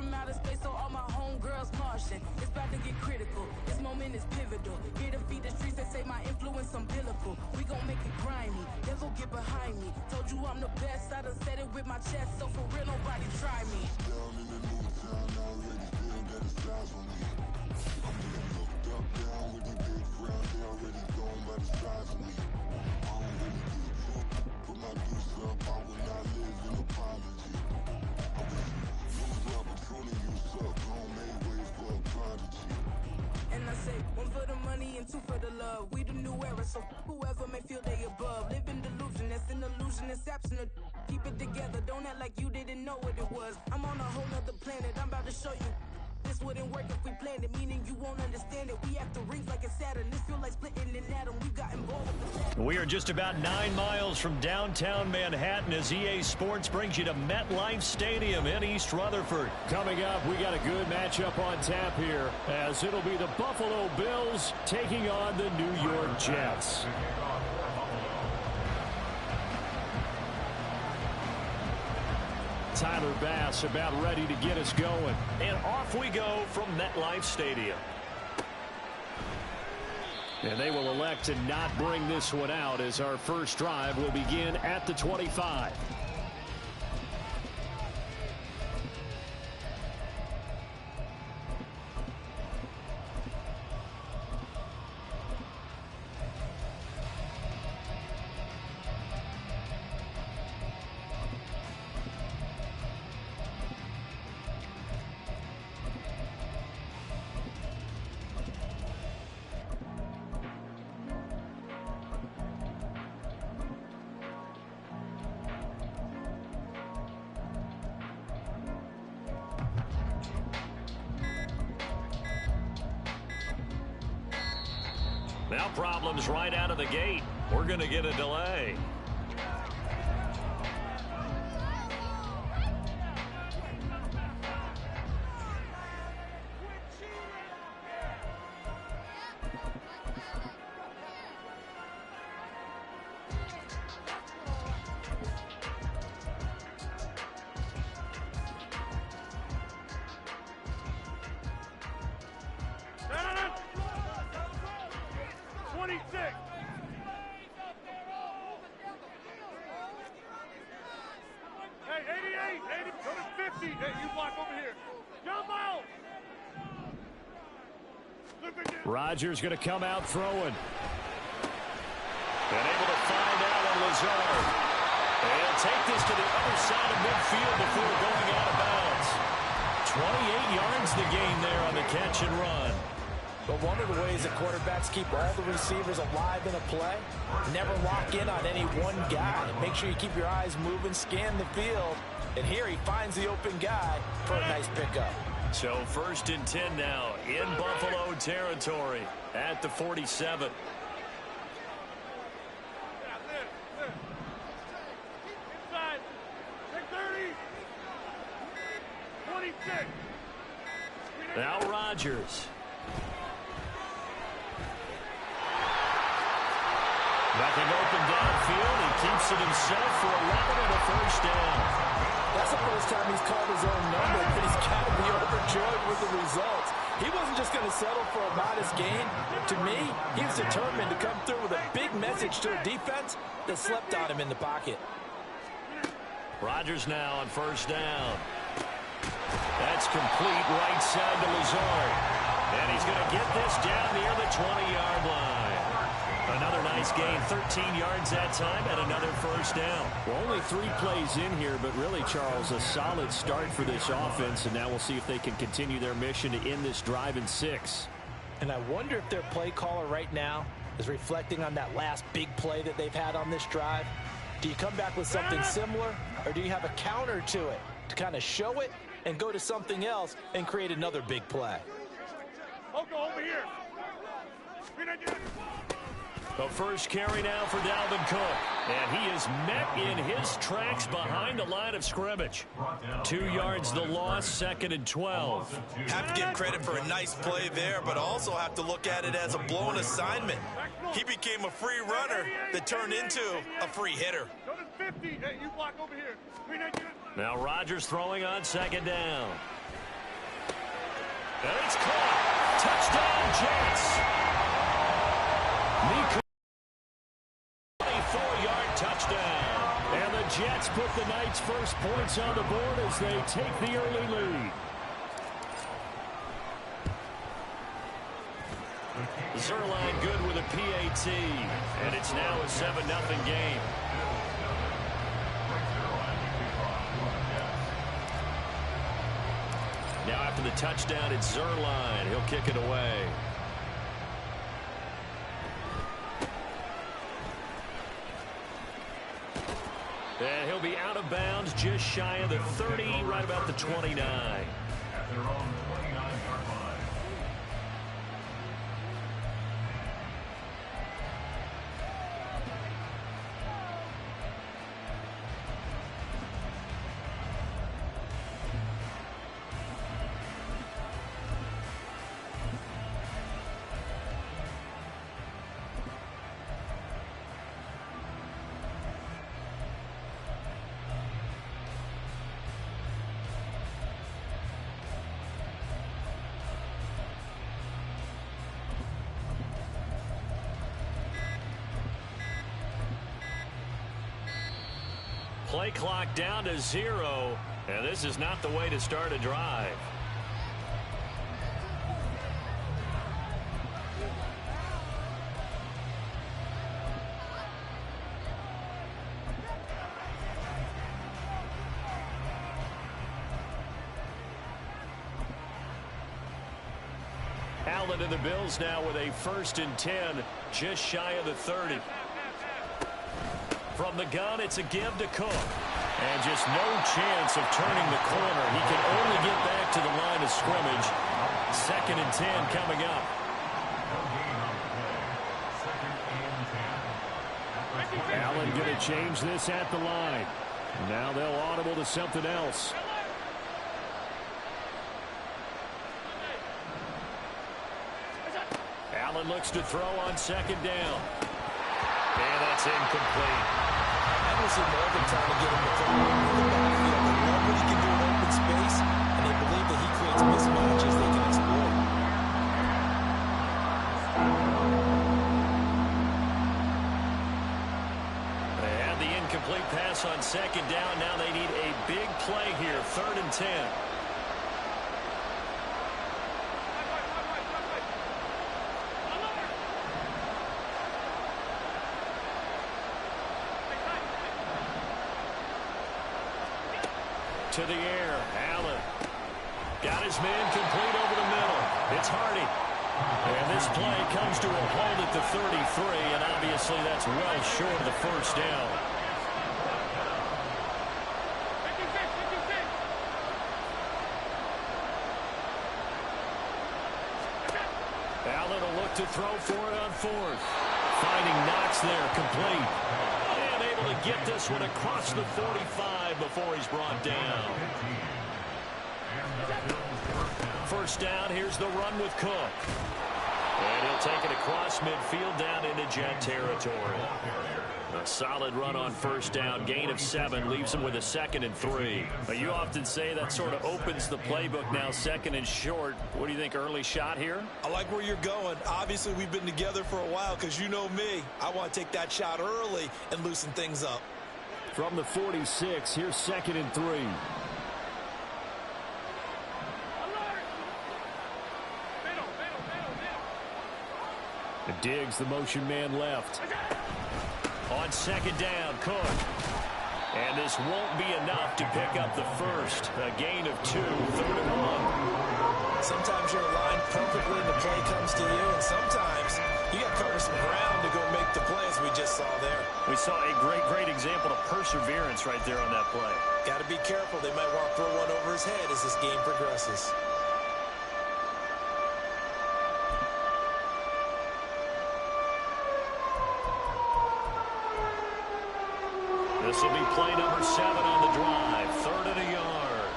from outer space, so all my homegirls Martian. It's about to get critical. This moment is pivotal. Here to feed the streets that say my influence umbilical. We gon' make it grimy. Never get behind me. Told you I'm the best. I done said it with my chest, so for real, nobody try me. Down in the new town, already feel that it's time for me. I'm getting looked up, down with the big crowd. They already gone by the size of me. I don't really give a fuck, put my deuce up. I will not live in apology. I wish you lose opportunity, you suck. Home made way for a prodigy. And I say, one for the money and two for the love. We the new era, so whoever may feel they above. Live in delusion, that's an illusion, it's absent. Keep it together, don't act like you didn't know what it was. I'm on a whole nother planet, I'm about to show you. This wouldn't work if we planned it, meaning you won't understand it. We have to rings like it's Saturn. This feel like splitting an atom. We got involved with the Saturn. We are just about 9 miles from downtown Manhattan as EA Sports brings you to MetLife Stadium in East Rutherford. Coming up, we got a good matchup on tap here, as it'll be the Buffalo Bills taking on the New York Jets. Tyler Bass about ready to get us going. And off we go from MetLife Stadium. And they will elect to not bring this one out as our first drive will begin at the 25. Now problems right out of the gate. We're going to get a delay. Rodgers going to come out throwing. And able to find Allen Lazard. And take this to the other side of midfield before going out of bounds. 28 yards the gain there on the catch and run. But one of the ways that quarterbacks keep all the receivers alive in a play, never lock in on any one guy. Make sure you keep your eyes moving, scan the field. And here he finds the open guy for a nice pickup. So 1st and 10 now in Buffalo territory at the 47. Now Rodgers. Nothing open downfield. He keeps it himself for 11 and a first down. That's the first time he's called his own number, but he's got to be overjoyed with the results. He wasn't just going to settle for a modest gain. To me, he was determined to come through with a big message to a defense that slept on him in the pocket. Rodgers now on first down. That's complete right side to Lazard. And he's going to get this down near the 20-yard line. Another nice gain, 13 yards that time, and another first down. Well, only 3 plays in here, but really, Charles, a solid start for this offense, and now we'll see if they can continue their mission to end this drive in 6. And I wonder if their play caller right now is reflecting on that last big play that they've had on this drive. Do you come back with something similar, or do you have a counter to it to kind of show it and go to something else and create another big play? I'll go over here. The first carry now for Dalvin Cook. And he is met in his tracks behind the line of scrimmage. 2 yards the loss, 2nd and 12. Have to give credit for a nice play there, but also have to look at it as a blown assignment. He became a free runner that turned into a free hitter. Hey, you block over here. Now Rodgers throwing on 2nd down. And it's caught. Touchdown, Jets. Nico, 24-yard touchdown. And the Jets put the Knights' first points on the board as they take the early lead. Zuerlein good with a PAT, and it's now a 7-0 game. Now after the touchdown, it's Zuerlein. He'll kick it away. And he'll be out of bounds just shy of the 30, right about the 29. At their own 29-yard line. Play clock down to 0, and this is not the way to start a drive. Allen to the Bills now with a 1st and 10, just shy of the 30. From the gun, it's a give to Cook. And just no chance of turning the corner. He can only get back to the line of scrimmage. 2nd and 10 coming up. Allen going to change this at the line. Now they'll audible to something else. Allen looks to throw on 2nd down. And that's incomplete. I don't see Morgan trying to get him to throw in the backfield. They love what he can do in open space, and they believe that he creates mismatches they can exploit. They had the incomplete pass on 2nd down. Now they need a big play here. 3rd and 10. To the air, Allen got his man complete over the middle. It's Hardy. And this play comes to a halt at the 33, and obviously that's well short of the 1st down. Allen will look to throw for it on 4th. Finding Knox there, complete. And able to get this one across the 45 before he's brought down. 1st down, here's the run with Cook. And he'll take it across midfield down into Jet territory. A solid run on 1st down, gain of 7, leaves him with a 2nd and 3. But you often say that sort of opens the playbook now, 2nd and short. What do you think, early shot here? I like where you're going. Obviously, we've been together for a while because you know me. I want to take that shot early and loosen things up. From the 46, here's 2nd and 3. Diggs, the motion man left. On 2nd down, Cook. And this won't be enough to pick up the 1st. A gain of 2, 3rd and 1. Sometimes you're aligned perfectly and the play comes to you, and sometimes you got to cover some ground to go make the play, as we just saw there. We saw a great example of perseverance right there on that play. Got to be careful. They might want to throw one over his head as this game progresses. This will be play number 7 on the drive. 3rd and a yard.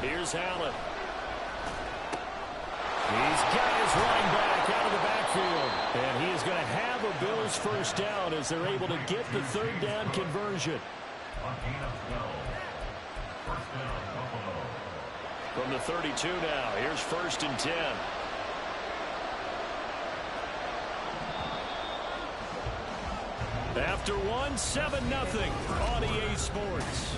Here's Allen. He's got his running back out of the back. field. And he is going to have a Bills first down as they're able to get the third down conversion. From the 32 now, here's 1st and 10. After one, 7-0 on EA Sports.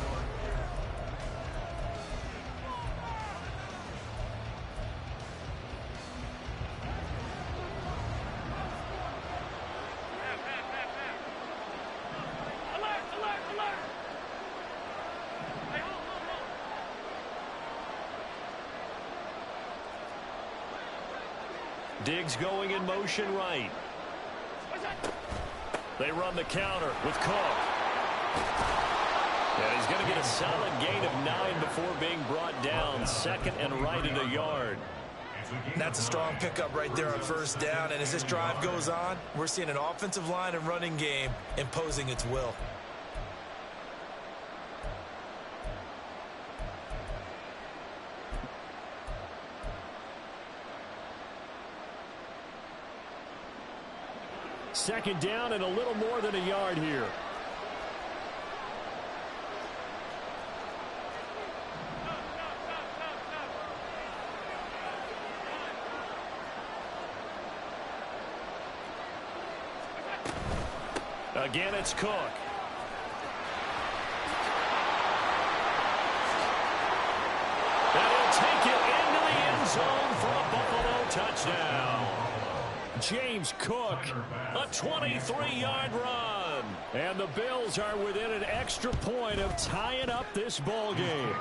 Diggs going in motion right. They run the counter with Cook. And he's going to get a solid gain of 9 before being brought down. 2nd and right at a yard. That's a strong pickup right there on 1st down. And as this drive goes on, we're seeing an offensive line and running game imposing its will. Second down and a little more than a yard here. Again, it's Cook. And he'll take it into the end zone for a Buffalo touchdown. James Cook, a 23-yard run. And the Bills are within an extra point of tying up this ball game.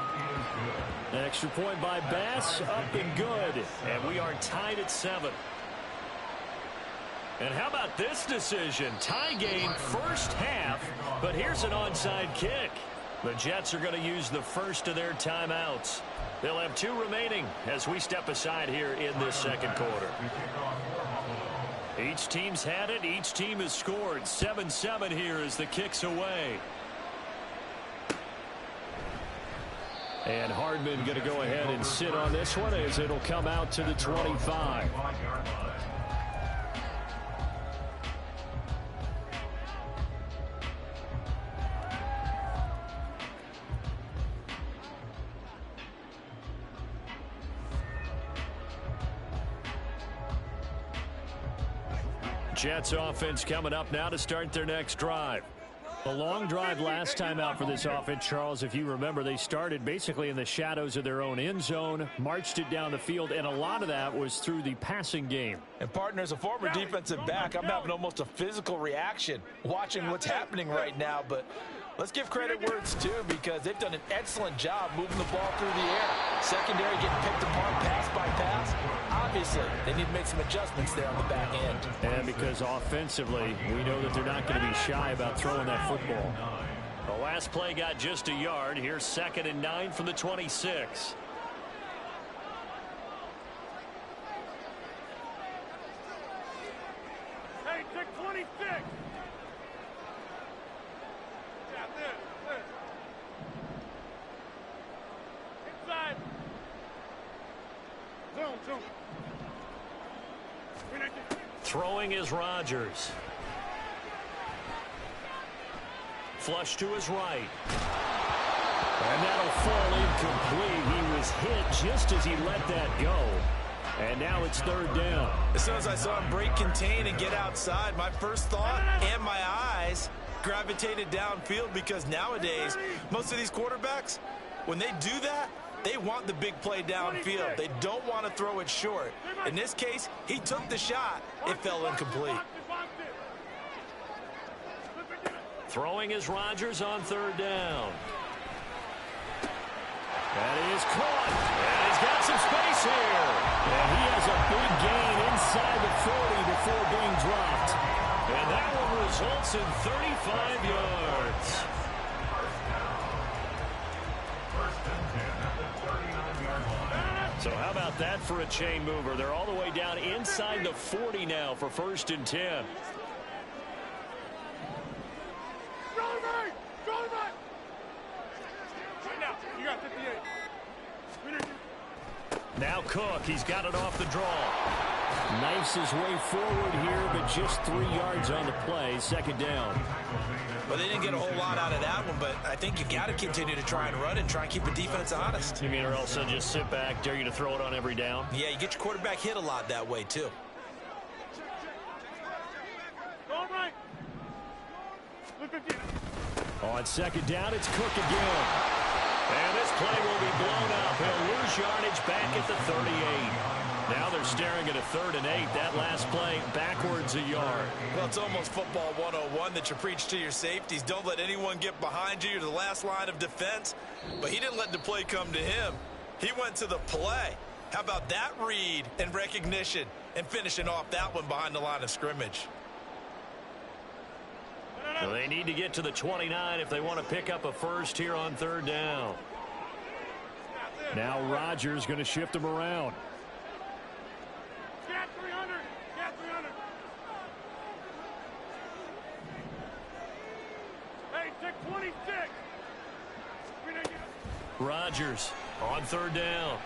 An extra point by Bass, up and good. And we are tied at 7. And how about this decision? Tie game first half, but here's an onside kick. The Jets are going to use the first of their timeouts. They'll have 2 remaining as we step aside here in this second quarter. Each team's had it. Each team has scored. 7-7 here as the kick's away. And Hardman going to go ahead and sit on this one as it'll come out to the 25. Jets offense coming up now to start their next drive. A long drive last time out for this offense, Charles. If you remember, they started basically in the shadows of their own end zone, marched it down the field, and a lot of that was through the passing game. And, partner, as a former defensive back, I'm having almost a physical reaction watching what's happening right now. But let's give credit where it's due because they've done an excellent job moving the ball through the air. Secondary getting picked apart pass by pass. Obviously, they need to make some adjustments there on the back end. And because offensively, we know that they're not going to be shy about throwing that football. The last play got just a yard. Here's 2nd and 9 from the 26. Hey, take 26. Yeah, this. Inside. Zone. Throwing is Rodgers. Flush to his right. And that'll fall incomplete. He was hit just as he let that go. And now it's 3rd down. As soon as I saw him break contain and get outside, my first thought and my eyes gravitated downfield because nowadays, most of these quarterbacks, when they do that, they want the big play downfield. They don't want to throw it short. In this case, he took the shot. It fell incomplete. Throwing is Rodgers on 3rd down. That is caught. And he's got some space here. And he has a big gain inside the 40 before being dropped. And that one results in 35 yards. So how about that for a chain mover? They're all the way down inside the 40 now for 1st and 10. Right now, you got 58. Now Cook, he's got it off the draw. Knifes his way forward here, but just 3 yards on the play. Second down. Well, they didn't get a whole lot out of that one, but I think you got to continue to try and run and try and keep the defense honest. You mean or else they'll just sit back, dare you to throw it on every down? Yeah, you get your quarterback hit a lot that way, too. All right. On second down, it's Cook again. And this play will be blown up. He'll lose yardage back at the 38. Now they're staring at a 3rd and 8. That last play backwards a yard. Well, it's almost football 101 that you preach to your safeties. Don't let anyone get behind you. You're the last line of defense. But he didn't let the play come to him. He went to the play. How about that read and recognition and finishing off that one behind the line of scrimmage? Well, they need to get to the 29 if they want to pick up a first here on 3rd down. Now Rodgers going to shift them around. Get 300. Get 300. Hey, take 26. Rodgers on 3rd down.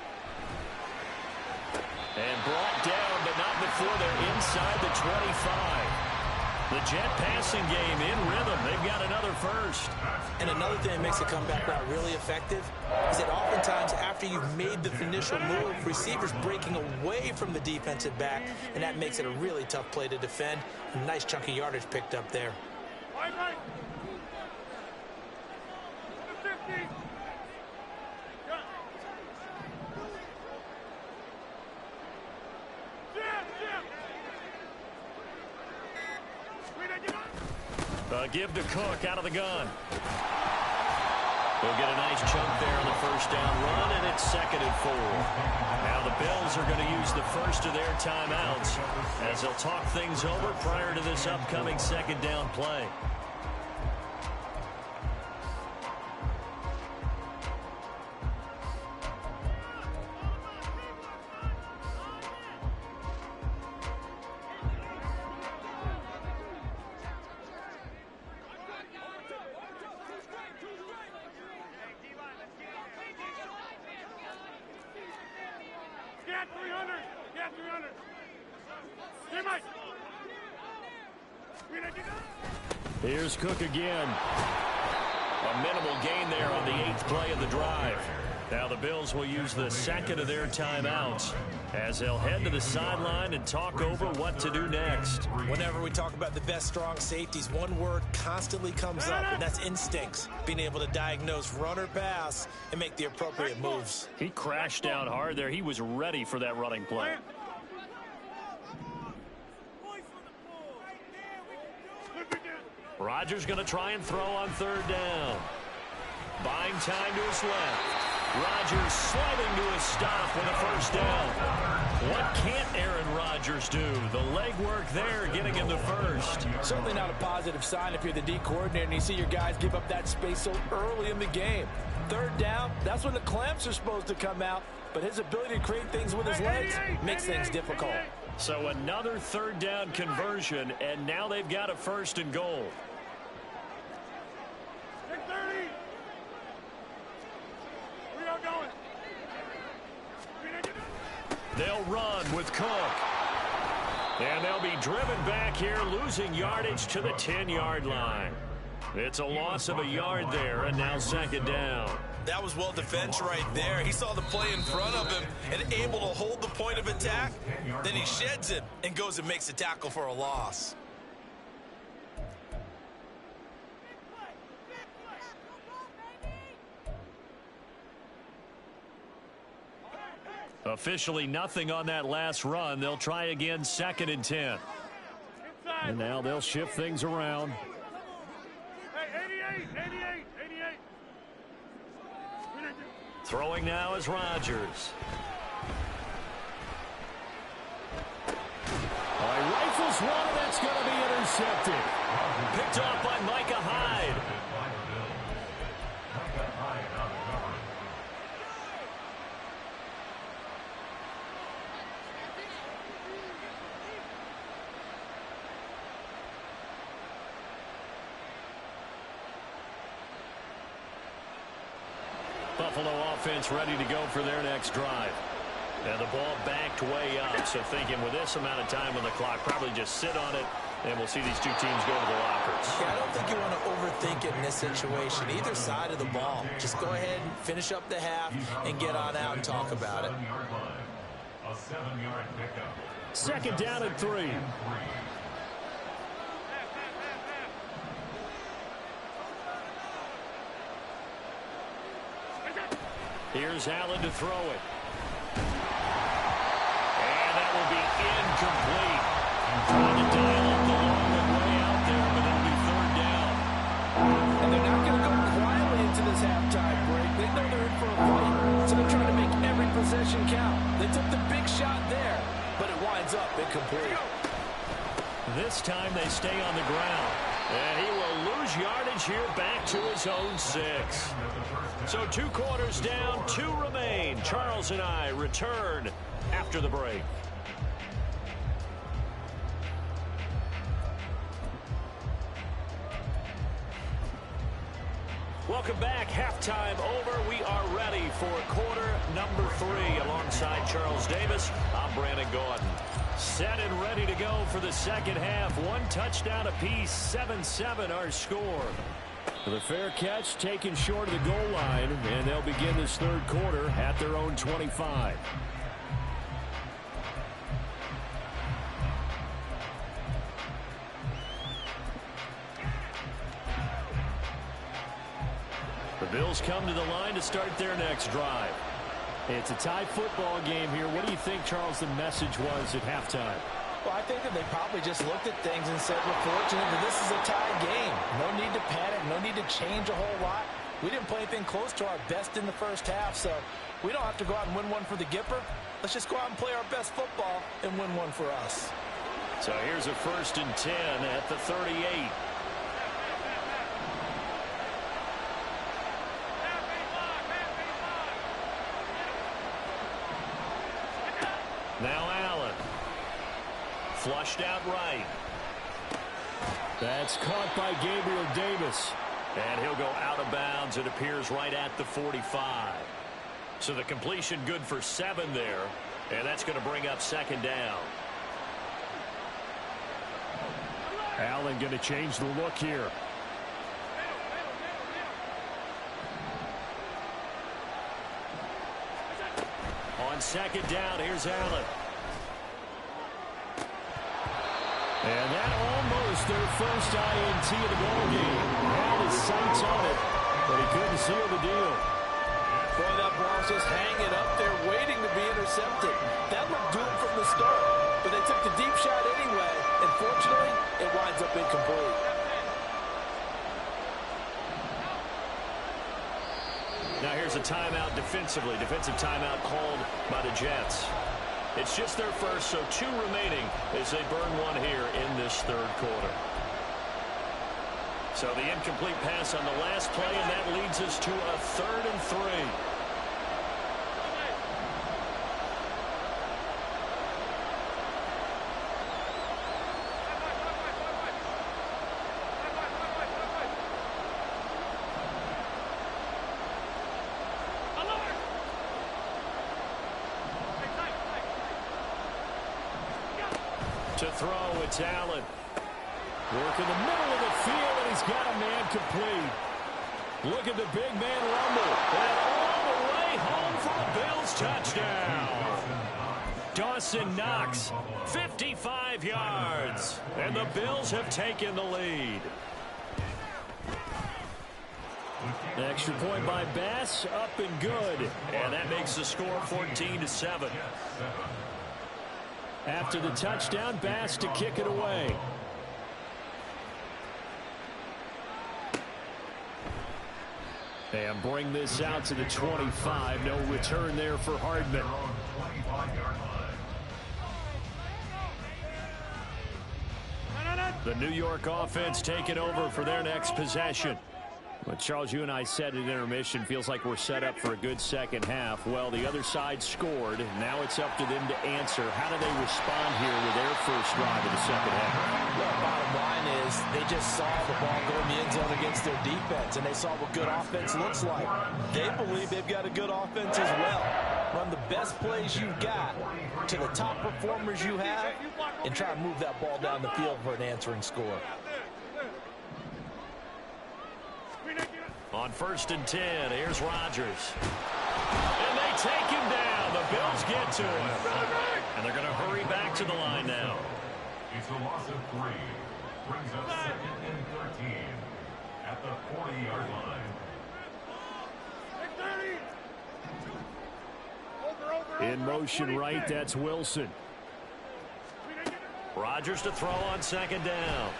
And brought down, but not before they're inside the 25. The Jet passing game in rhythm. They've got another first. And another thing that makes a comeback route really effective is that oftentimes after you've made the initial move, receivers breaking away from the defensive back, and that makes it a really tough play to defend. A nice chunk of yardage picked up there. Right. 50. Give to Cook out of the gun. They'll get a nice chunk there on the first down run, and it's 2nd and 4. Now the Bills are going to use the first of their timeouts as they'll talk things over prior to this upcoming 2nd down play. Here's Cook again. A minimal gain there on the 8th play of the drive. Now the Bills will use the 2nd of their timeouts as they'll head to the sideline and talk over what to do next. Whenever we talk about the best strong safeties, one word constantly comes up, and that's instincts. Being able to diagnose run or pass and make the appropriate moves. He crashed down hard there. He was ready for that running play. Rodgers going to try and throw on 3rd down. Buying time to his left. Rodgers sliding to a stop with a first down. What can't Aaron Rodgers do? The legwork there getting him the first. Certainly not a positive sign if you're the D coordinator and you see your guys give up that space so early in the game. 3rd down, that's when the clamps are supposed to come out, but his ability to create things with his legs makes things difficult. So another 3rd down conversion, and now they've got a 1st and goal. They'll run with Cook. And they'll be driven back here, losing yardage to the 10-yard line. It's a loss of a yard there, and now 2nd down. That was well defense right there. He saw the play in front of him and able to hold the point of attack. Then he sheds it and goes and makes a tackle for a loss. Officially nothing on that last run. They'll try again, 2nd and 10. And now they'll shift things around. Hey, 88. Throwing now is Rodgers. Rifles one that's going to be intercepted. Picked off by Micah Hyde. Buffalo offense ready to go for their next drive. And the ball backed way up. So thinking with this amount of time on the clock, probably just sit on it, and we'll see these two teams go to the lockers. Yeah, I don't think you want to overthink it in this situation. Either side of the ball. Just go ahead and finish up the half and get on out and talk about it. A 7-yard pickup. Second down and 3. Here's Allen to throw it. And that will be incomplete. Trying to dial up the long way out there, but it'll be third down. And they're not going to go quietly into this halftime break. They know they're in for a fight, so they're trying to make every possession count. They took the big shot there, but it winds up incomplete. This time they stay on the ground. And he will lose yardage here back to his own 6. So 2 quarters down, 2 remain. Charles and I return after the break. Welcome back. Halftime over. We are ready for quarter number 3. Alongside Charles Davis, I'm Brandon Gaudin. Set and ready to go for the second half. 1 touchdown apiece, 7-7 our score. The fair catch taken short of the goal line, and they'll begin this third quarter at their own 25. The Bills come to the line to start their next drive. It's a tie football game here. What do you think, Charles, the message was at halftime? Well, I think that they probably just looked at things and said, we're fortunate that this is a tie game. No need to panic. No need to change a whole lot. We didn't play anything close to our best in the first half, so we don't have to go out and win one for the Gipper. Let's just go out and play our best football and win one for us. So here's a 1st and 10 at the 38. Now Allen. Flushed out right. That's caught by Gabriel Davis. And he'll go out of bounds. It appears right at the 45. So the completion good for 7 there. And that's going to bring up second down. Allen going to change the look here. On second down, here's Allen. And that almost their first INT of the ball game. Had his sights on it, but he couldn't seal the deal. Boy, that ball's just hanging up there waiting to be intercepted. That looked doomed from the start, but they took the deep shot anyway, and fortunately, it winds up incomplete. Now here's a timeout defensively. Defensive timeout called by the Jets. It's just their first, so 2 remaining as they burn 1 here in this third quarter. So the incomplete pass on the last play, and that leads us to a 3rd and 3. To throw, it's Allen. Work in the middle of the field, and he's got a man complete. Look at the big man rumble. And all the way home for a Bills touchdown. Dawson Knox, 55 yards. And the Bills have taken the lead. Extra point by Bass, up and good. And that makes the score 14-7. After the touchdown, Bass to kick it away. And bring this out to the 25. No return there for Hardman. The New York offense taking over for their next possession. But Charles, you and I said at intermission, feels like we're set up for a good second half. Well, the other side scored. Now it's up to them to answer. How do they respond here with their first drive of the second half? Well, bottom line is they just saw the ball go in the end zone against their defense, and they saw what good offense looks like. They believe they've got a good offense as well. Run the best plays you've got to the top performers you have and try to move that ball down the field for an answering score. On 1st and 10, here's Rodgers. And they take him down. The Bills get to him. And they're going to hurry back to the line now. It's a loss of 3. Brings up 2nd and 13 at the 40-yard line. In motion right, that's Wilson. Rodgers to throw on 2nd down.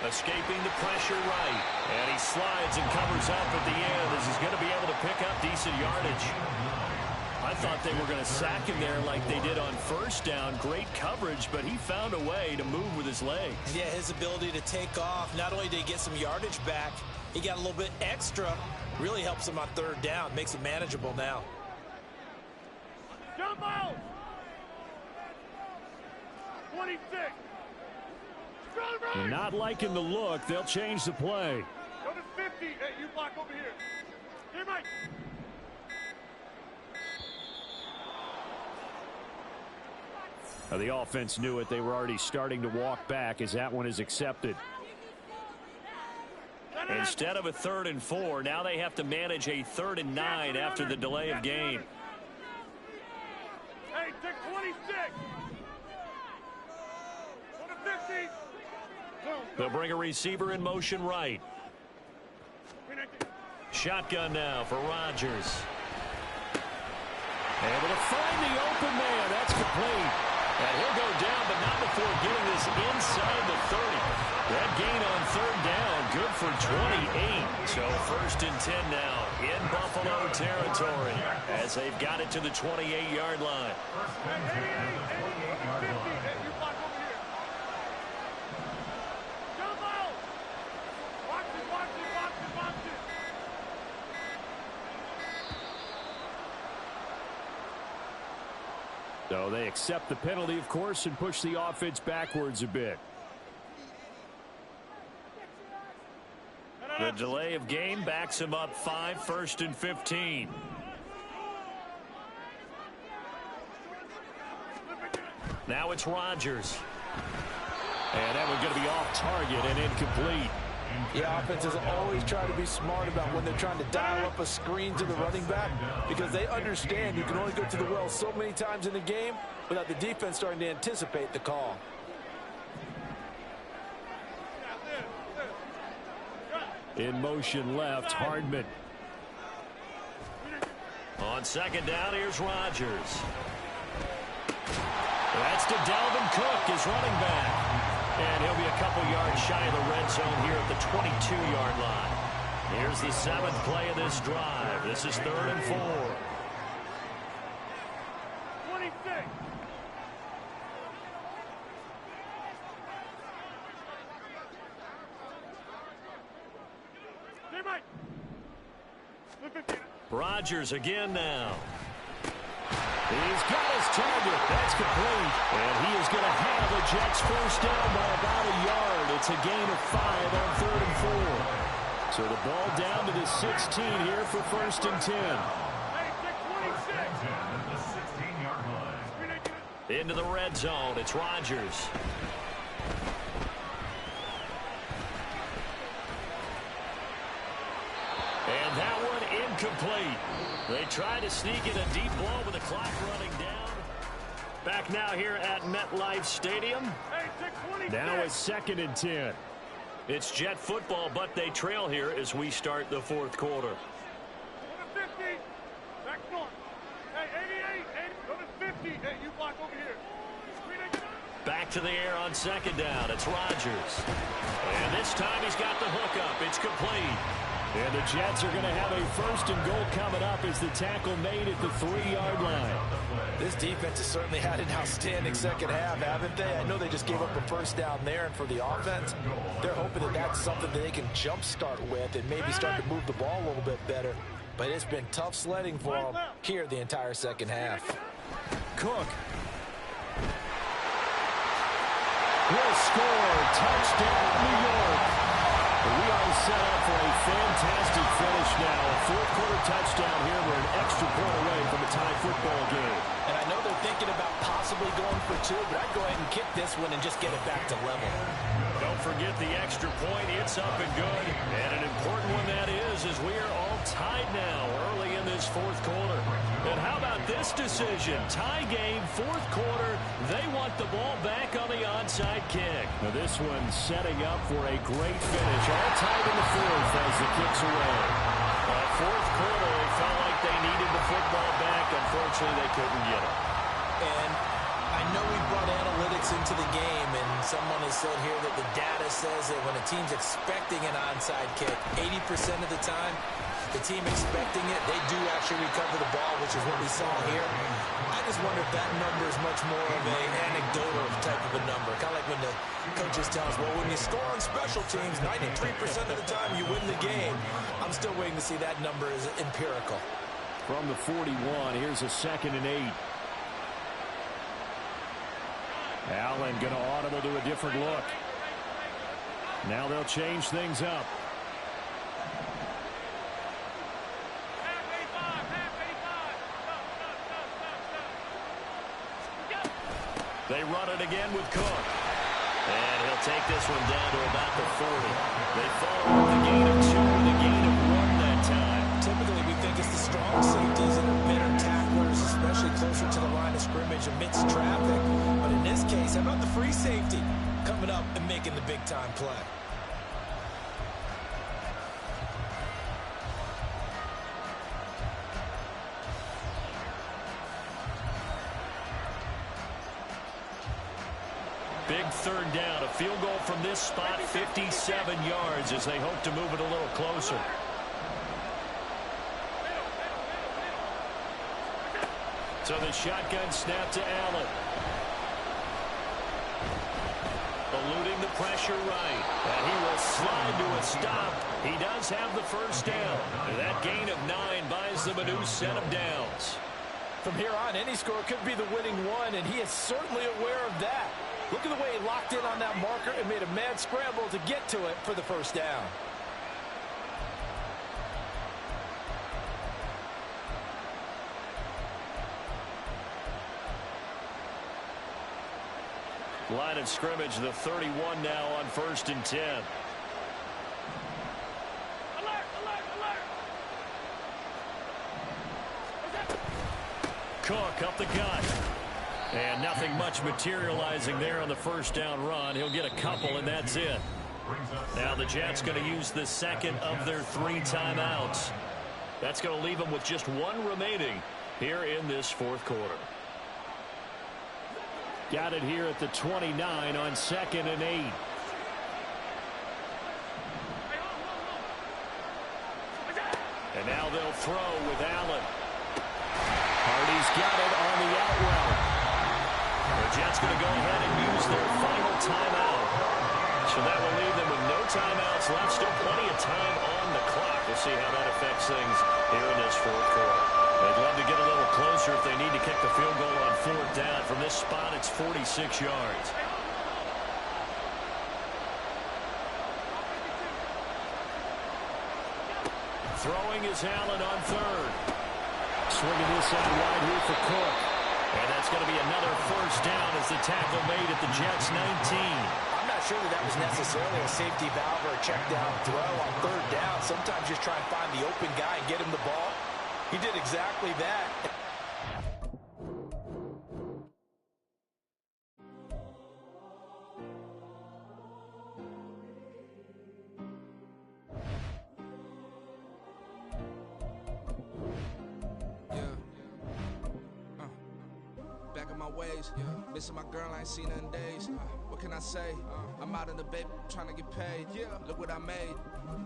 Escaping the pressure right. And he slides and covers up at the end as he's going to be able to pick up decent yardage. I thought they were going to sack him there like they did on 1st down. Great coverage, but he found a way to move with his legs. Yeah, his ability to take off, not only did he get some yardage back, he got a little bit extra. Really helps him on 3rd down, makes it manageable now. Jump out! 26! They're not liking the look. They'll change the play. Go to 50. Hey, you block over here. Here, Mike. Now, the offense knew it. They were already starting to walk back as that one is accepted. Instead of a 3rd and 4, now they have to manage a 3rd and 9 after the delay of game. Hey, take 26. Go to 50. They'll bring a receiver in motion right. Shotgun now for Rodgers. Able to find the open man. That's complete. And he'll go down, but not before getting this inside the 30. That gain on 3rd down, good for 28. So 1st and 10 now in Buffalo territory as they've got it to the 28-yard line. So they accept the penalty, of course, and push the offense backwards a bit. The delay of game backs him up 5, 1st and 15. Now it's Rodgers. And that one's going to be off target and incomplete. Yeah, offenses always try to be smart about when they're trying to dial up a screen to the running back because they understand you can only go to the well so many times in the game without the defense starting to anticipate the call. In motion left, Hardman. On 2nd down, here's Rodgers. That's to Dalvin Cook, his running back. And he'll be a couple yards shy of the red zone here at the 22-yard line. Here's the 7th play of this drive. This is 3rd and 4. 26. Hey, Mike. Rodgers again now. He's got his target. That's complete. And he is going to have the Jets 1st down by about a yard. It's a gain of 5 on 3rd and 4. So the ball down to the 16 here for 1st and 10. Into the red zone. It's Rodgers. And that one incomplete. They try to sneak in a deep blow with the clock running down. Back now here at MetLife Stadium. Now it's 2nd and 10. It's Jet football, but they trail here as we start the 4th quarter. Go to 50. Back north. Hey, 88. Go to 50. Hey, you block over here. Back to the air on 2nd down. It's Rodgers. And this time he's got the hookup. It's complete. And the Jets are going to have a 1st and goal coming up as the tackle made at the 3-yard line. This defense has certainly had an outstanding second half, haven't they? I know they just gave up a 1st down there, and for the offense, they're hoping that that's something that they can jumpstart with and maybe start to move the ball a little bit better. But it's been tough sledding for them here the entire second half. Cook. Will score. Touchdown, New York. We are set up for a fantastic finish now. A 4th quarter touchdown here. We're an extra football game. And I know they're thinking about possibly going for 2, but I'd go ahead and kick this one and just get it back to level. Don't forget the extra point. It's up and good. And an important one that is, as we are all tied now early in this fourth quarter. And how about this decision? Tie game, fourth quarter. They want the ball back on the onside kick. Now this one setting up for a great finish. All tied in the fourth as the kick's away. Fourth quarter, they felt like they needed the football back. Unfortunately, they couldn't get it. And I know we brought analytics into the game, and someone has said here that the data says that when a team's expecting an onside kick, 80% of the time, the team expecting it, they do actually recover the ball, which is what we saw here. I just wonder if that number is much more of an anecdotal type of a number. Kind of like when the coaches tell us, well, when you score on special teams, 93% of the time you win the game. I'm still waiting to see that number is empirical. From the 41, here's a 2nd and 8. Allen going to audible to a different look. Now they'll change things up. They run it again with Cook. And he'll take this one down to about the 40. They follow with a gain of 2 with a gain of 1 that time. Typically, we think it's the strong safeties that are better tacklers, especially closer to the line of scrimmage amidst traffic. But in this case, how about the free safety coming up and making the big-time play? Big third down, a field goal from this spot, 57 yards as they hope to move it a little closer. So the shotgun snap to Allen. Eluding the pressure right. And he will slide to a stop. He does have the first down. And that gain of 9 buys them a new set of downs. From here on, any score could be the winning one, and he is certainly aware of that. Look at the way he locked in on that marker and made a mad scramble to get to it for the first down. Line of scrimmage, the 31 now on 1st and 10. Alert, alert, alert. Cook up the gut. And nothing much materializing there on the first down run. He'll get a couple, and that's it. Now the Jets going to use the second of their 3 timeouts. That's going to leave them with just 1 remaining here in this fourth quarter. Got it here at the 29 on 2nd and 8. And now they'll throw with Allen. Hardy's got it on the out route. The Jets going to go ahead and use their final timeout. So that will leave them with no timeouts left. Still plenty of time on the clock. We'll see how that affects things here in this fourth quarter. They'd love to get a little closer if they need to kick the field goal on 4th down. From this spot, it's 46 yards. Throwing is Allen on 3rd. Swinging this side wide here for Cook. And that's going to be another first down as the tackle made at the Jets 19. I'm not sure that was necessarily a safety valve or a check down throw on 3rd down. Sometimes just try and find the open guy and get him the ball. He did exactly that. Missing my girl, I ain't seen her in days. What can I say? I'm out in the baby, trying to get paid. Look what I made.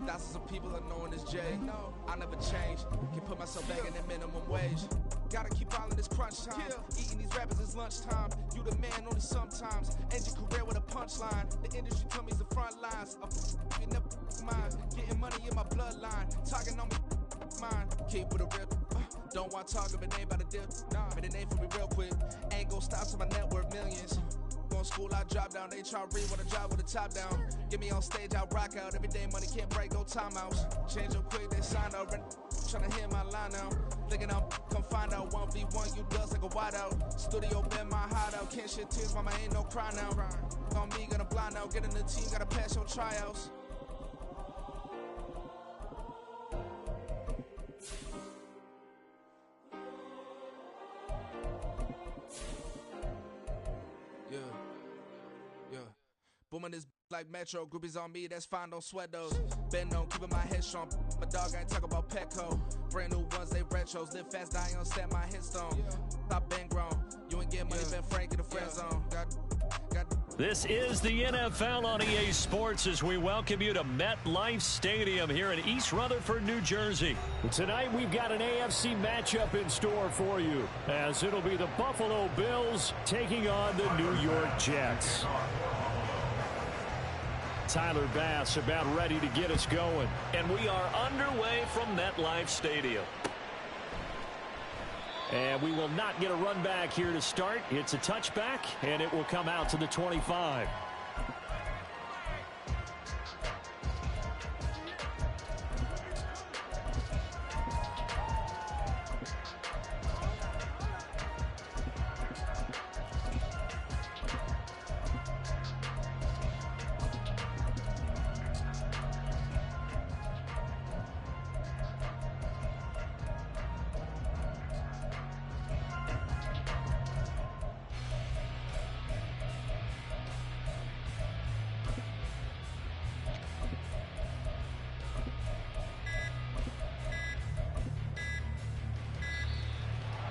Thousands of people are knowing this J. I never change. Can put myself back in the minimum wage. Gotta keep all in this crunch time. Eating these rappers is lunchtime. You the man only sometimes. End your career with a punchline. The industry told me it's the front lines. I'm never mine. Getting money in my bloodline. Talking on me mine. Keep with a real. Don't want to talk of a name by the deal. Made a name for me real quick. Ain't gon' stop till my net worth millions. Going school, I drop down. They try to read when I drop with the top down. Get me on stage, I rock out. Every day money can't break, go timeouts. Change up quick, they sign up. Tryna hear my line now. Thinking I'm confined. out. 1v1, you dust like a wideout. Studio been my hideout. Can't shed tears, mama, ain't no cry now. On me, gonna blind out. Get in the team, gotta pass your tryouts. Booming this like Metro, groupies on me, that's fine, don't sweat those. Been on, keeping my head strong. My dog ain't talk about Petco. Brand new ones, they retros. Live fast, die on set, my headstone. Stop been grown. You ain't getting money, been frank in the friend zone. This is the NFL on EA Sports as we welcome you to MetLife Stadium here in East Rutherford, New Jersey. Tonight we've got an AFC matchup in store for you as it'll be the Buffalo Bills taking on the New York Jets. Tyler Bass about ready to get us going. And we are underway from MetLife Stadium. And we will not get a run back here to start. It's a touchback, and it will come out to the 25.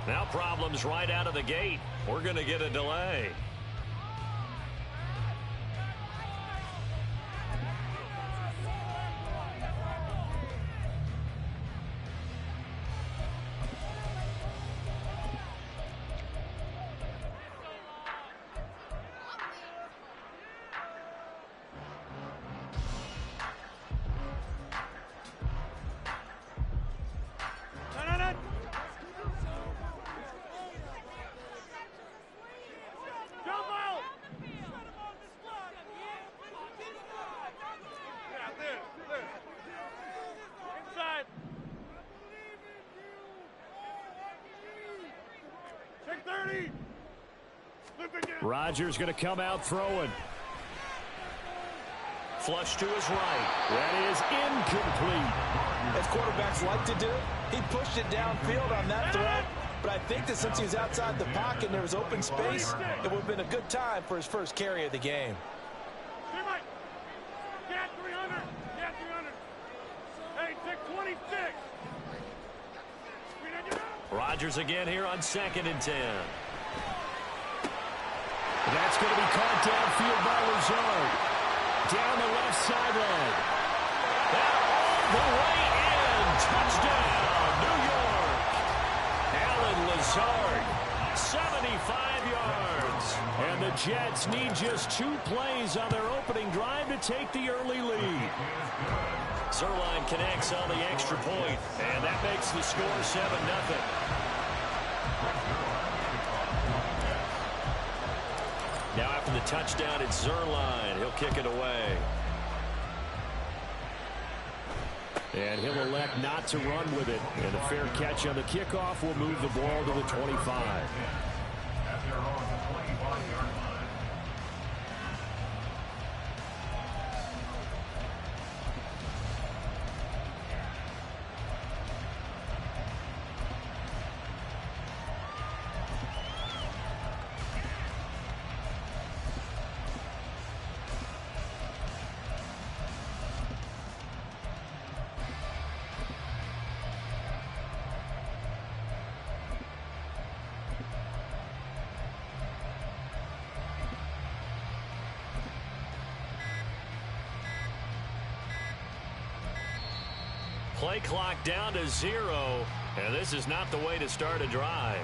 Now problems right out of the gate. We're going to get a delay. Rodgers going to come out throwing. Flush to his right. That is incomplete. As quarterbacks like to do, he pushed it downfield on that throw. But I think that since he's outside the pocket and there was open space, it would have been a good time for his first carry of the game. Get 300. Get 300. Hey, take 26. Rodgers again here on 2nd and 10. That's going to be caught downfield by Lazard. Down the left sideline. And all the way in. Touchdown, New York. Allen Lazard, 75 yards. And the Jets need just 2 plays on their opening drive to take the early lead. Zuerlein connects on the extra point, and that makes the score 7-0. Now after the touchdown, it's Zuerlein. He'll kick it away. And he'll elect not to run with it. And a fair catch on the kickoff will move the ball to the 25. Play clock down to 0, and this is not the way to start a drive.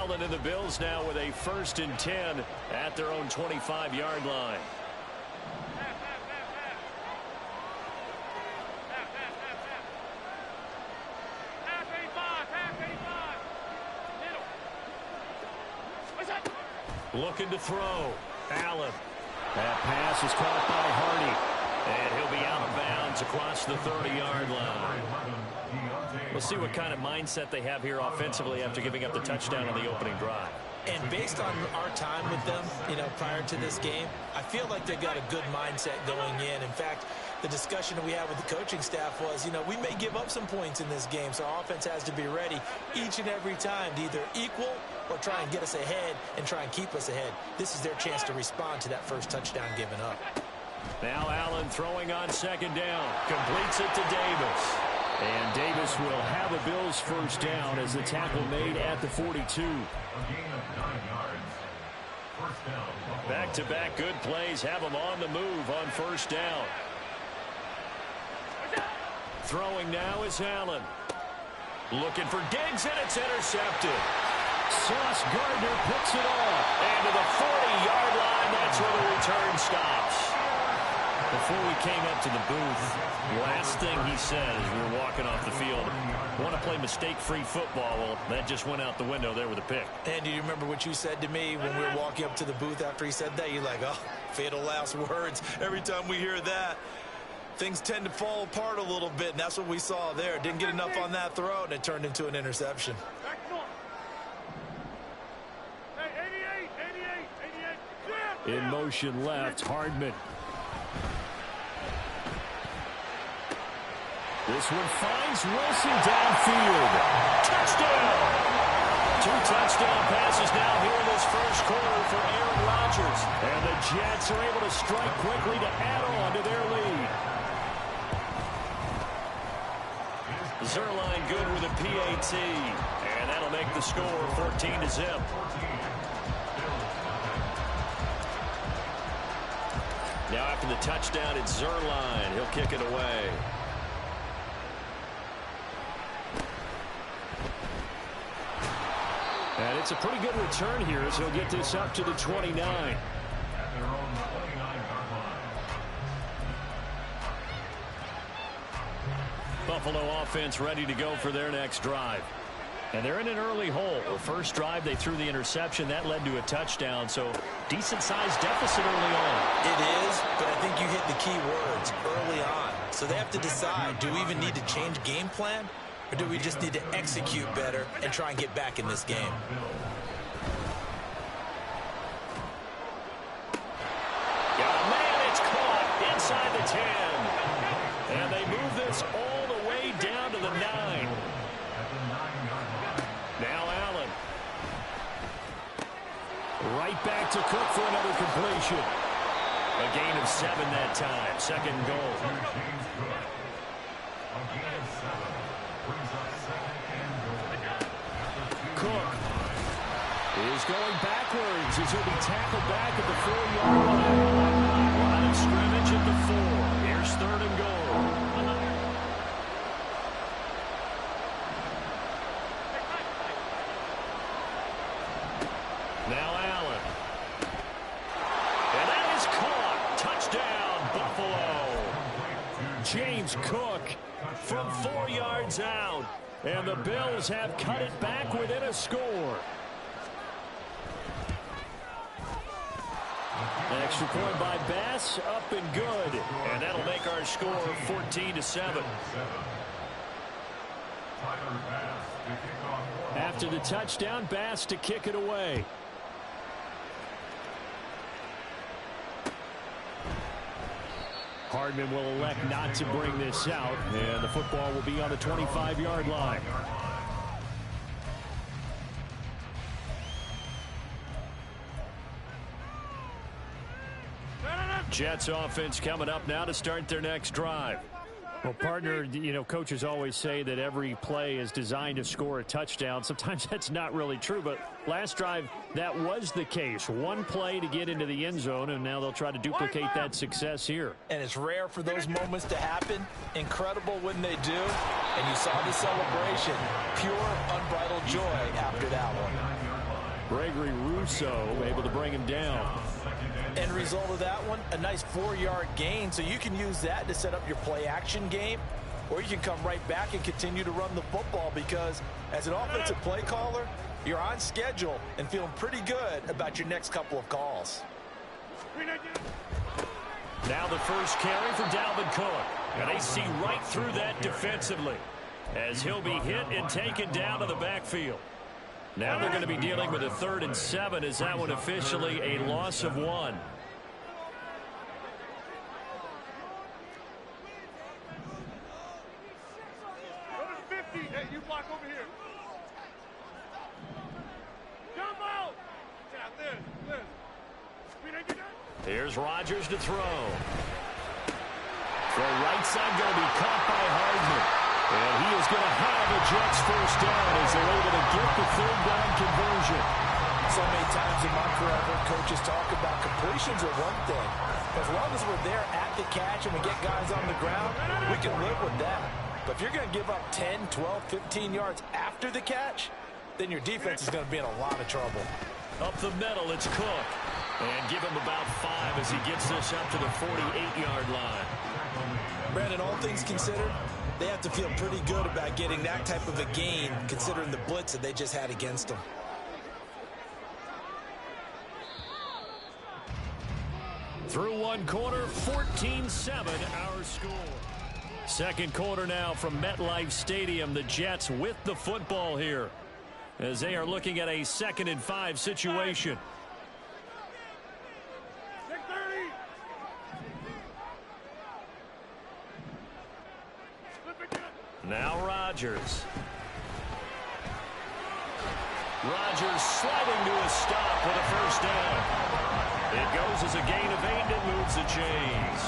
Allen and the Bills now with a 1st and 10 at their own 25-yard line. Looking to throw. Allen. That pass is caught by Hardy. And he'll be out of bounds across the 30-yard line. We'll see what kind of mindset they have here offensively after giving up the touchdown on the opening drive. And based on our time with them, prior to this game, I feel like they've got a good mindset going in. In fact, the discussion that we had with the coaching staff was, we may give up some points in this game, so our offense has to be ready each and every time to either equal or try and get us ahead and try and keep us ahead. This is their chance to respond to that first touchdown given up. Now Allen throwing on 2nd down. Completes it to Davis. And Davis will have a Bills 1st down as the tackle made at the 42. Back-to-back good plays have them on the move on 1st down. Throwing now is Allen. Looking for Diggs, and it's intercepted. Sauce Gardner picks it off. And to the 40-yard line, that's where the return stops. Before we came up to the booth, the last thing he said as we were walking off the field, want to play mistake-free football. Well, that just went out the window there with a pick. And do you remember what you said to me when we were walking up to the booth after he said that? You're like, oh, fatal last words. Every time we hear that, things tend to fall apart a little bit, and that's what we saw there. Didn't get enough on that throw, and it turned into an interception. In motion left, Hardman. This one finds Wilson downfield. Touchdown! 2 touchdown passes now here in this first quarter for Aaron Rodgers. And the Jets are able to strike quickly to add on to their lead. Zuerlein good with a PAT. And that'll make the score 14-0. Now after the touchdown, it's Zuerlein. He'll kick it away. And it's a pretty good return here as he'll get this up to the 29. Buffalo offense ready to go for their next drive. And they're in an early hole. The first drive, they threw the interception. That led to a touchdown, so decent-sized deficit early on. It is, but I think you hit the key words, early on. So they have to decide, do we even need to change game plan? Or do we just need to execute better and try and get back in this game? Yeah, man, it's caught inside the 10. And they move this all the way down to the 9. Now Allen. Right back to Cook for another completion. A gain of 7 that time. 2nd goal. Cook is going backwards as he'll be tackled back at the 4-yard line. Line of scrimmage at the 4. Here's 3rd and goal. Now Allen. And that is caught. Touchdown, Buffalo. James Cook from 4 yards out. And the Bills have cut it back within a score. An extra point by Bass, up and good. And that'll make our score 14-7. After the touchdown, Bass to kick it away. Hardman will elect not to bring this out, and the football will be on the 25-yard line. Jets offense coming up now to start their next drive. Well, partner, coaches always say that every play is designed to score a touchdown. Sometimes that's not really true, but last drive, that was the case. One play to get into the end zone, and now they'll try to duplicate that success here. And it's rare for those moments to happen. Incredible when they do. And you saw the celebration. Pure, unbridled joy after that one. Gregory Rousseau able to bring him down. End result of that one, a nice 4-yard gain. So you can use that to set up your play action game, or you can come right back and continue to run the football, because as an offensive play caller, you're on schedule and feeling pretty good about your next couple of calls. Now the first carry for Dalvin Cook. And they see right through that defensively as he'll be hit and taken down to the backfield. Now they're going to be dealing with a 3rd and 7 as that one officially a loss of 1. Hey, you block over here. Jump out. Yeah, this. Here's Rodgers to throw. Throw right side going to be caught by Hardman. And he is going to have a Jets first down as they're able to get the 3rd down conversion. So many times in my career, I've heard coaches talk about completions are one thing. As long as we're there at the catch and we get guys on the ground, we can live with that. But if you're going to give up 10, 12, 15 yards after the catch, then your defense is going to be in a lot of trouble. Up the middle, it's Cook. And give him about 5 as he gets this up to the 48-yard line. Brandon, all things considered, they have to feel pretty good about getting that type of a gain, considering the blitz that they just had against them. Through one quarter, 14-7 our score. Second quarter now from MetLife Stadium. The Jets with the football here as they are looking at a 2nd and 5 situation. Now Rodgers. Rodgers sliding to a stop with a first down. It goes as a gain of 8 and moves the chains.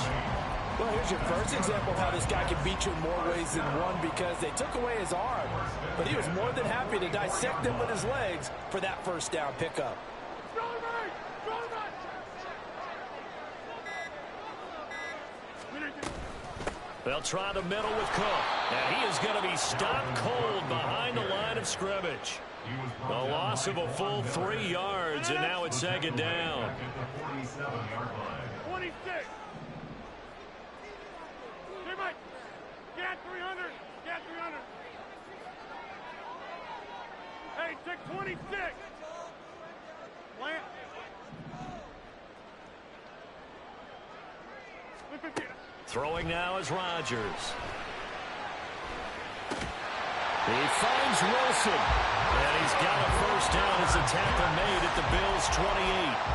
Well, here's your first example of how this guy can beat you in more ways than one, because they took away his arm, but he was more than happy to dissect him with his legs for that first down pickup. They'll try the middle with Cook. Now he is going to be stopped cold behind the line of scrimmage. A loss of a full 3 yards, and now it's 2nd down. 26. Get 300. Get 300. Hey, take 26. Plant. Throwing now is Rodgers. He finds Wilson. And he's got a first down as the tackle made at the Bills' 28.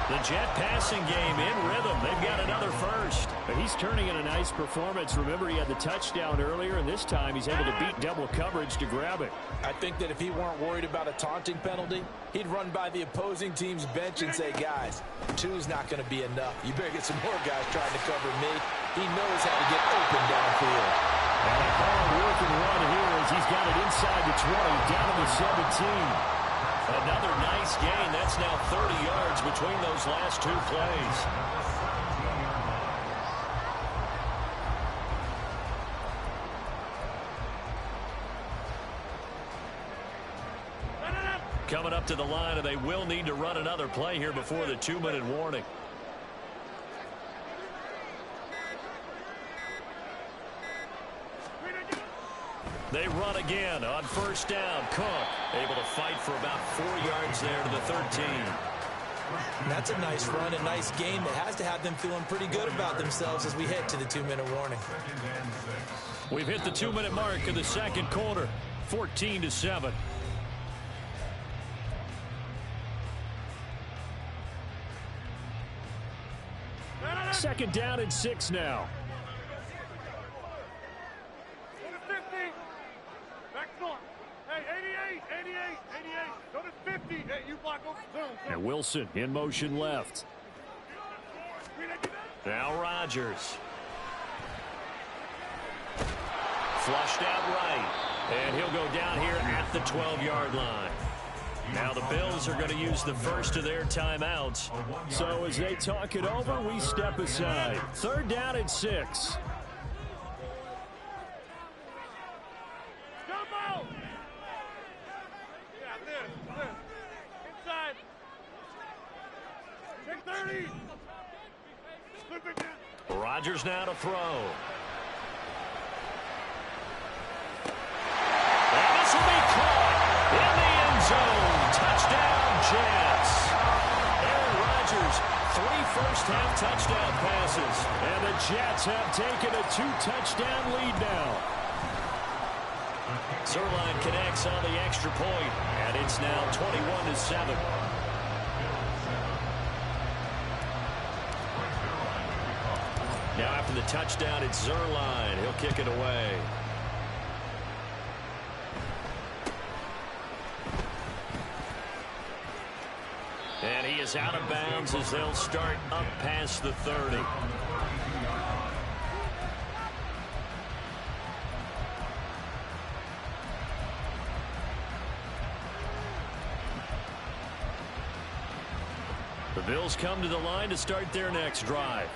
The Jet passing game in rhythm. They've got another first. But he's turning in a nice performance. Remember, he had the touchdown earlier, and this time he's able to beat double coverage to grab it. I think that if he weren't worried about a taunting penalty, he'd run by the opposing team's bench and say, guys, 2's not going to be enough. You better get some more guys trying to cover me. He knows how to get open downfield. And a hard-working run here as he's got it inside the 20, down to the 17. Another nice gain. That's now 30 yards between those last 2 plays. Coming up to the line, and they will need to run another play here before the 2-minute warning. They run again on first down. Cook able to fight for about 4 yards there to the 13. That's a nice run, a nice game that has to have them feeling pretty good about themselves as we head to the 2-minute warning. We've hit the 2-minute mark of the second quarter, 14-7. Second down and 6 now. And Wilson in motion left. Now Rodgers. Flushed out right. And he'll go down here at the 12-yard line. Now the Bills are going to use the first of their timeouts. So as they talk it over, we step aside. 3rd down and 6. Rodgers now to throw. And this will be caught in the end zone. Touchdown, Jets. Aaron Rodgers, 3 first-half touchdown passes. And the Jets have taken a 2-touchdown lead now. Zuerlein connects on the extra point, and it's now 21-7. Now after the touchdown, it's Zuerlein. He'll kick it away. And he is out of bounds as they'll start up past the 30. The Bills come to the line to start their next drive.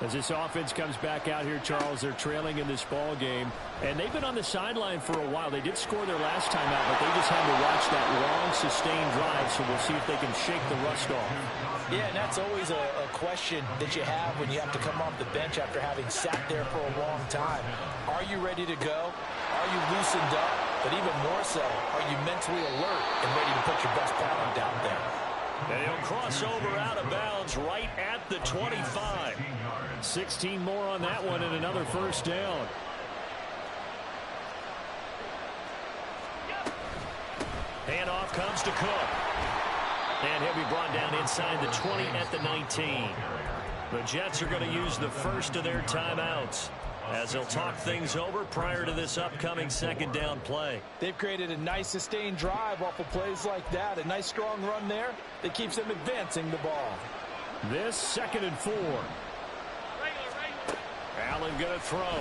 As this offense comes back out here, Charles, they're trailing in this ball game, and they've been on the sideline for a while. They did score their last time out, but they just had to watch that long, sustained drive, so we'll see if they can shake the rust off. Yeah, and that's always a question that you have when you have to come off the bench after having sat there for a long time. Are you ready to go? Are you loosened up? But even more so, are you mentally alert and ready to put your best product out there? And he'll cross over out of bounds right at the 25. 16 more on that one and another first down. Handoff comes to Cook. And he'll be brought down inside the 20 at the 19. The Jets are going to use the first of their timeouts as they'll talk things over prior to this upcoming second down play. They've created a nice sustained drive off of plays like that. A nice strong run there that keeps them advancing the ball. This 2nd and 4. Allen going to throw.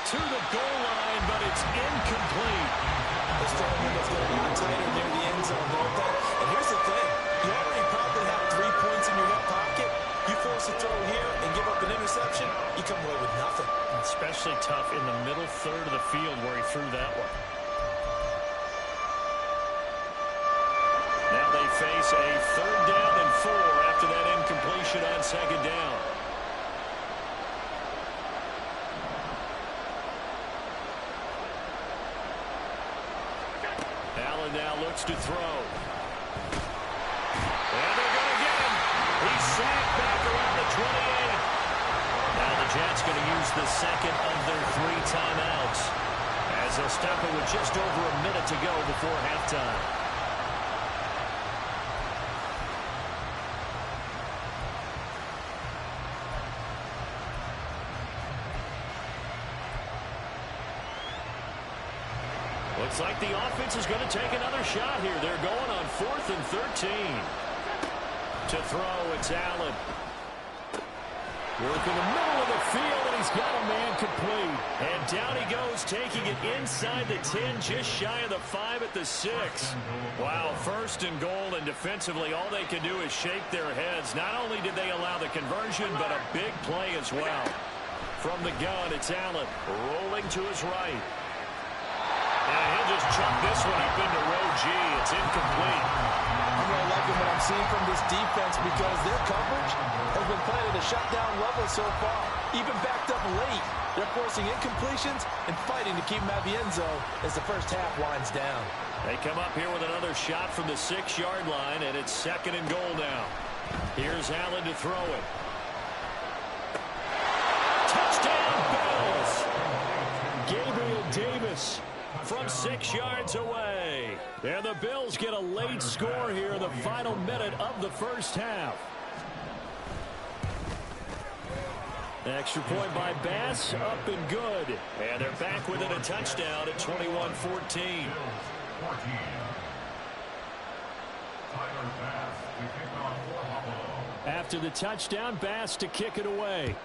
To the goal line, but it's incomplete. This gentleman is going to be tighter near the end zone, don't they? And here's the thing. You already probably have 3 points in your hip pocket. You force a throw here and give up an interception, you come away with nothing. Especially tough in the middle third of the field where he threw that one. Now they face a 3rd down and 4 after that incompletion on 2nd down. Allen now looks to throw. And they're going to get him. He's sacked back around the 28. Now the Jets going to use the second of their 3 timeouts as they'll stop it with just over a minute to go before halftime. Looks like the offense is going to take another shot here. They're going on 4th and 13. To throw, it's Allen. Work in the middle of the field, and he's got a man complete. And down he goes, taking it inside the 10, just shy of the 5 at the 6. Wow, 1st and goal, and defensively, all they can do is shake their heads. Not only did they allow the conversion, but a big play as well. From the gun, it's Allen, rolling to his right. And he'll just chuck this one up into row G. It's incomplete. I'm really liking what I'm seeing from this defense because their coverage has been playing at a shutdown level so far. Even backed up late, they're forcing incompletions and fighting to keep them at the end zone as the first half winds down. They come up here with another shot from the 6-yard line, and it's 2nd and goal now. Here's Allen to throw it. Touchdown, Bills! Gabriel Davis from 6 yards away. And the Bills get a late score here in the final minute of the first half. Extra point by Bass, up and good. And they're back within a touchdown at 21-14. After the touchdown, Bass to kick it away.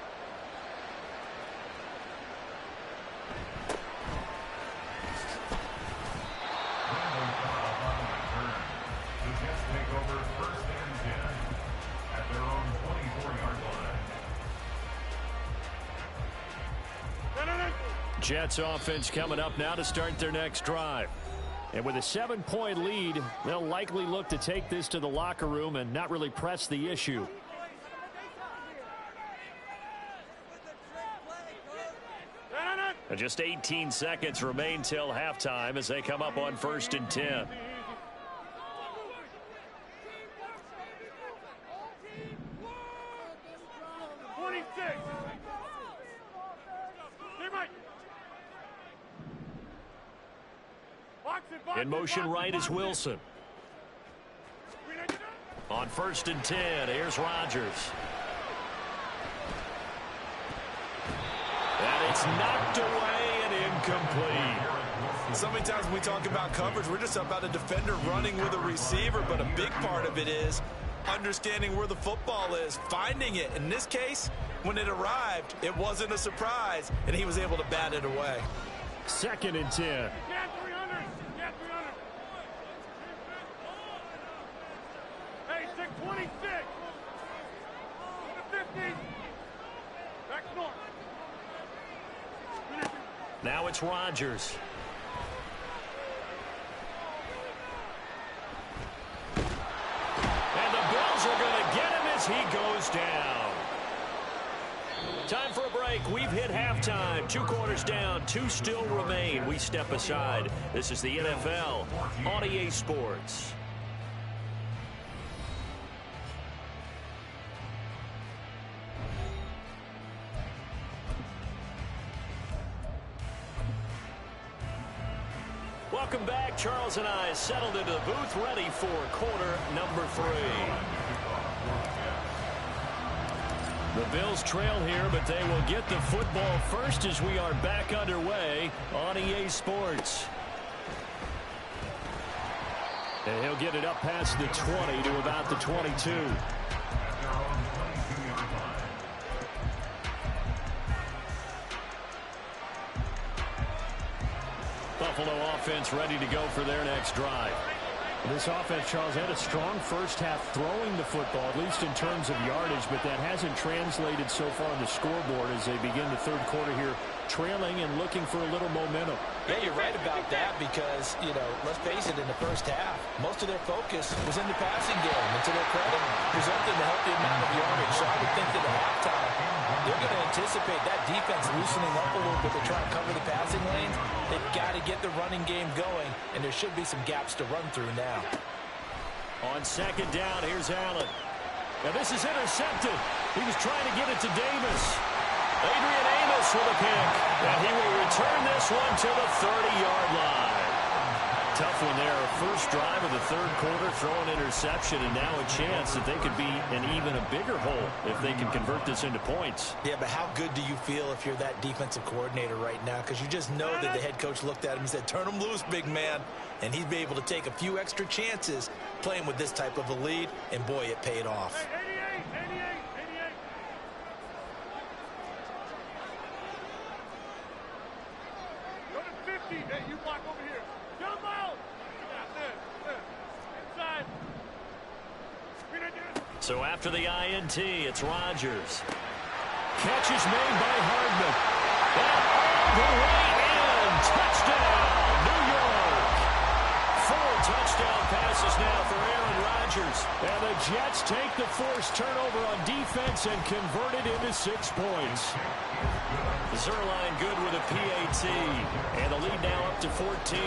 Jets offense coming up now to start their next drive. And with a 7-point lead, they'll likely look to take this to the locker room and not really press the issue. Just 18 seconds remain till halftime as they come up on 1st and 10. In motion right is Wilson. On 1st and 10, here's Rodgers. And it's knocked away and incomplete. So many times when we talk about coverage, we're just about a defender running with a receiver, but a big part of it is understanding where the football is, finding it. In this case, when it arrived, it wasn't a surprise, and he was able to bat it away. 2nd and 10. Yeah, 300. Yeah, 300. Hey, 626. 50. Back north. Now it's Rodgers. And the Bills are going to get him as he goes down. Time for a break. We've hit halftime. 2 quarters down. 2 still remain. We step aside. This is the NFL on EA Sports. Welcome back. Charles and I settled into the booth, ready for quarter number 3. The Bills trail here, but they will get the football first as we are back underway on EA Sports. And he'll get it up past the 20 to about the 22. Buffalo offense ready to go for their next drive. This offense, Charles, had a strong first half throwing the football, at least in terms of yardage, but that hasn't translated so far on the scoreboard as they begin the third quarter here, trailing and looking for a little momentum. Yeah, you're right about that because, you know, let's face it, in the first half, most of their focus was in the passing game. And to their credit, resulted in a healthy amount of yardage. So I would think that at halftime, they're going to anticipate that defense loosening up a little bit to try and cover the passing lanes. They've got to get the running game going, and there should be some gaps to run through now. On 2nd down, here's Allen. Now this is intercepted. He was trying to get it to Davis. Adrian Amos with a pick. And he will return this one to the 30-yard line. Tough one there. First drive of the third quarter, throw an interception, and now a chance that they could be in even a bigger hole if they can convert this into points. Yeah, but how good do you feel if you're that defensive coordinator right now? Because you just know that the head coach looked at him and said, turn him loose, big man. And he'd be able to take a few extra chances playing with this type of a lead, and boy, it paid off. 88. Go to 50. Hey, you block over here. Jump out. Yeah, inside. So after the INT, it's Rodgers. Catch is made by Hardman. And all the way in. Touchdown, New York. 4 touchdown passes now for Aaron Rodgers. And the Jets take the forced turnover on defense and convert it into 6 points. Zuerlein good with a PAT. And the lead now up to 14.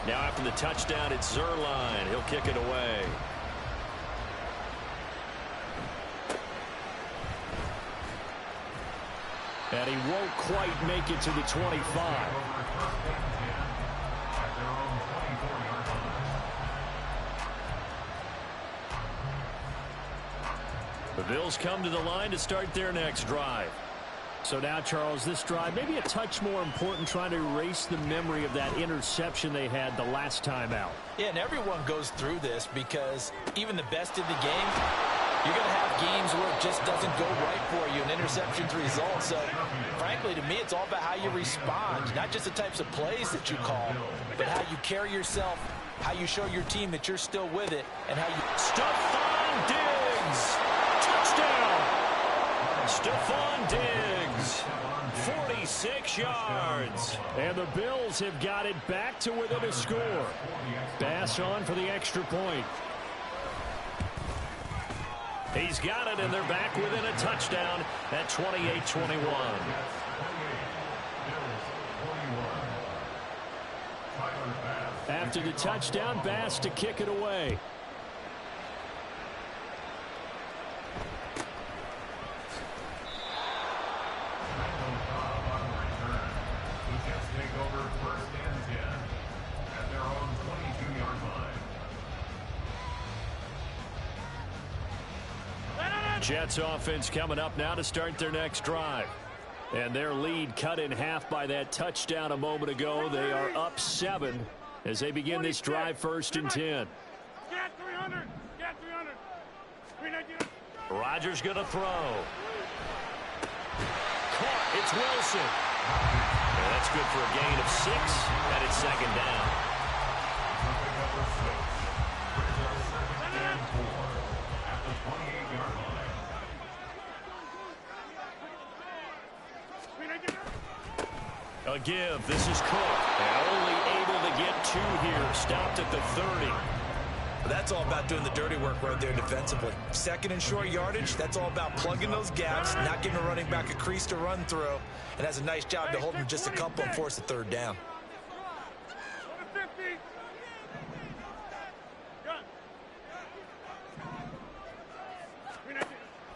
Now after the touchdown, it's Zuerlein. He'll kick it away. And he won't quite make it to the 25. The Bills come to the line to start their next drive. So now, Charles, this drive maybe a touch more important, trying to erase the memory of that interception they had the last time out. Yeah, and everyone goes through this because even the best in the game You're going to have games where it just doesn't go right for you, and interceptions result. So, frankly, to me, it's all about how you respond, not just the types of plays that you call, but how you carry yourself, how you show your team that you're still with it, and how you... Stephon Diggs! Touchdown! Stephon Diggs, 46 yards. And the Bills have got it back to within a score. Bass on for the extra point. He's got it, and they're back within a touchdown at 28-21. After the touchdown, Bass to kick it away. Jets offense coming up now to start their next drive. And their lead cut in half by that touchdown a moment ago. They are up 7 as they begin this drive, 1st and 10. Get 300. Get 300. Rodgers going to throw. Caught. It's Wilson. And that's good for a gain of 6, and it's 2nd down. A give. This is Cook. And only able to get 2 here. Stopped at the 30. That's all about doing the dirty work right there defensively. 2nd and short yardage, that's all about plugging those gaps, not giving a running back a crease to run through, and has a nice job to hold him just a couple and force the 3rd down.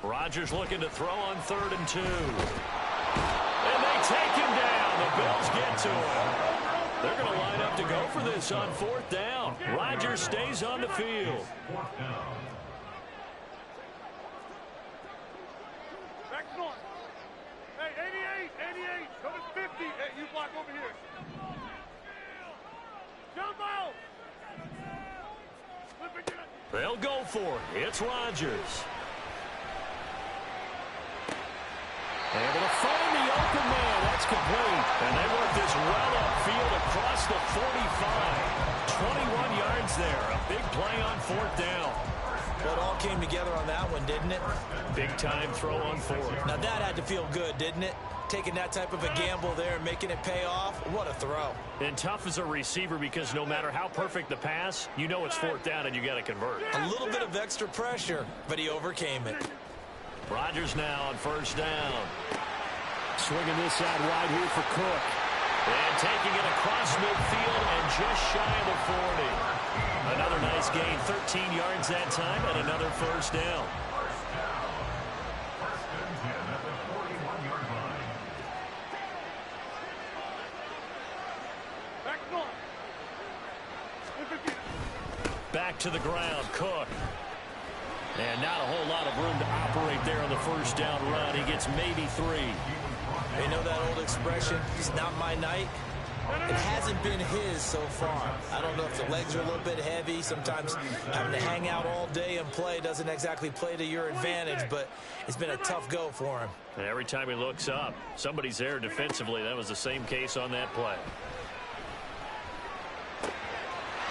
Rodgers looking to throw on 3rd and 2. And they take him down. The Bills get to him. They're going to line up to go for this on 4th down. Rodgers stays on the field. Back north. Hey, 88. Go to 50. Hey, you block over here. Jump out. They'll go for it. It's Rodgers. Able to find the open man. That's complete. And they work this well upfield across the 45. 21 yards there. A big play on 4th down. Well, it all came together on that one, didn't it? Big time throw on 4th. Now that had to feel good, didn't it? Taking that type of a gamble there and making it pay off. What a throw. And tough as a receiver because no matter how perfect the pass, you know it's 4th down and you got to convert. A little bit of extra pressure, but he overcame it. Rodgers now on 1st down. Swinging this out wide here for Cook. And taking it across midfield and just shy of the 40. Another nice gain, 13 yards that time, and another 1st down. Back to the ground, Cook. And not a whole lot of room to operate there on the 1st down run. He gets maybe 3. You know that old expression, it's not my night? It hasn't been his so far. I don't know if the legs are a little bit heavy. Sometimes having to hang out all day and play doesn't exactly play to your advantage, but it's been a tough go for him. And every time he looks up, somebody's there defensively. That was the same case on that play.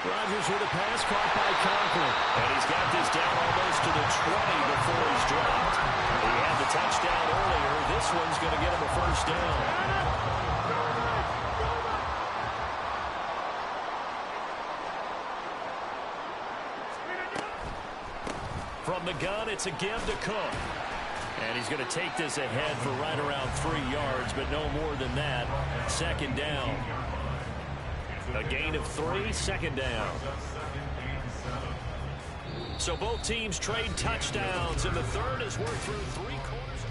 Rodgers with a pass caught by Conklin. And he's got this down almost to the 20 before he's dropped. He had the touchdown earlier. This one's going to get him a 1st down. From the gun, it's a give to Cook. And he's going to take this ahead for right around 3 yards, but no more than that. 2nd down. A gain of 3, 2nd down. So both teams trade touchdowns, and the 3rd has worked through 3 quarters.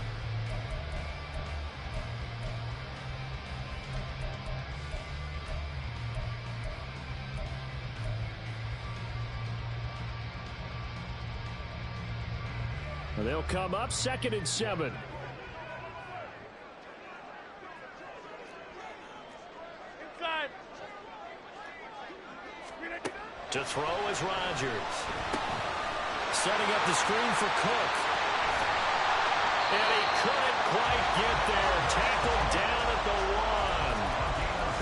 They'll come up 2nd and 7. To throw is Rodgers. Setting up the screen for Cook. And he couldn't quite get there. Tackled down at the 1.